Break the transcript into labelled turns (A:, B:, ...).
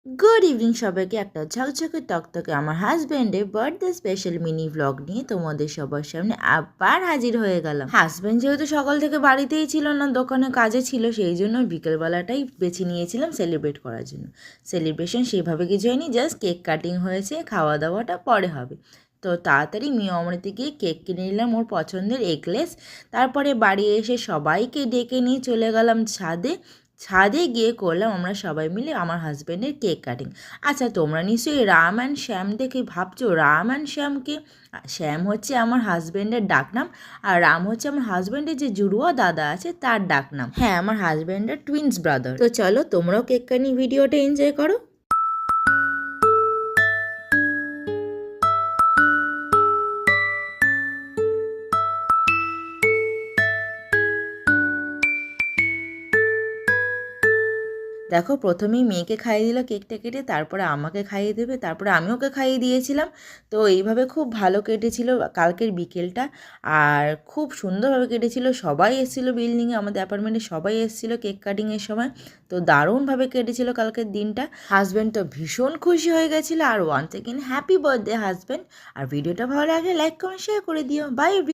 A: Good evening সবাইকে। একটা ঝকঝকে তকতকে আমার হাজব্যান্ডের বার্থডে স্পেশাল মিনি ভ্লগ নিয়ে তোমাদের সবার সামনে আবার হাজির হয়ে গেলাম। হাজব্যান্ড যেহেতু সকাল থেকে বাড়িতেই ছিল না, দোকানে কাজে ছিল, সেই জন্য বিকেলবেলাটাই বেছে নিয়েছিলাম সেলিব্রেট করার জন্য। সেলিব্রেশন সেভাবে কিছু হয়নি, জাস্ট কেক কাটিং হয়েছে, খাওয়া দাওয়াটা পরে হবে। তো তাড়াতাড়ি মিয়া অমৃতে গিয়ে কেক কিনে নিলাম, ওর পছন্দের এগলেস। তারপরে বাড়ি এসে সবাইকে ডেকে নিয়ে চলে গেলাম ছাদে। ছাদে গিয়ে করলাম আমরা সবাই মিলে আমার হাজব্যান্ডের কেক কাটিং। আচ্ছা, তোমরা নিশ্চয়ই রাম অ্যান্ড শ্যাম দেখে ভাবছো রাম অ্যান্ড শ্যামকে? শ্যাম হচ্ছে আমার হাজব্যান্ডের ডাকনাম, আর রাম হচ্ছে আমার হাজব্যান্ডের যে জুড়ুয়া দাদা আছে তার ডাকনাম। হ্যাঁ, আমার হাজব্যান্ডের টুইন্স ব্রাদার। তো চলো তোমরাও কেক কাটিং ভিডিওটা এনজয় করো। দেখো, প্রথমেই মেয়েকে খাইয়ে দিল কেকটা কেটে, তারপরে আমাকে খাইয়ে দেবে, তারপরে আমি ওকে খাইয়ে দিয়েছিলাম। তো এইভাবে খুব ভালো কেটেছিল কালকের বিকেলটা, আর খুব সুন্দরভাবে কেটেছিল। সবাই এসেছিলো বিল্ডিংয়ে, আমাদের অ্যাপার্টমেন্টে সবাই এসেছিলো কেক কাটিংয়ের সময়। তো দারুণভাবে কেটেছিল কালকের দিনটা। হাজব্যান্ড তো ভীষণ খুশি হয়ে গেছিলো। আর once again happy birthday husband. আর ভিডিওটা ভালো লাগলে লাইক কমেন্ট শেয়ার করে দিও। বাই।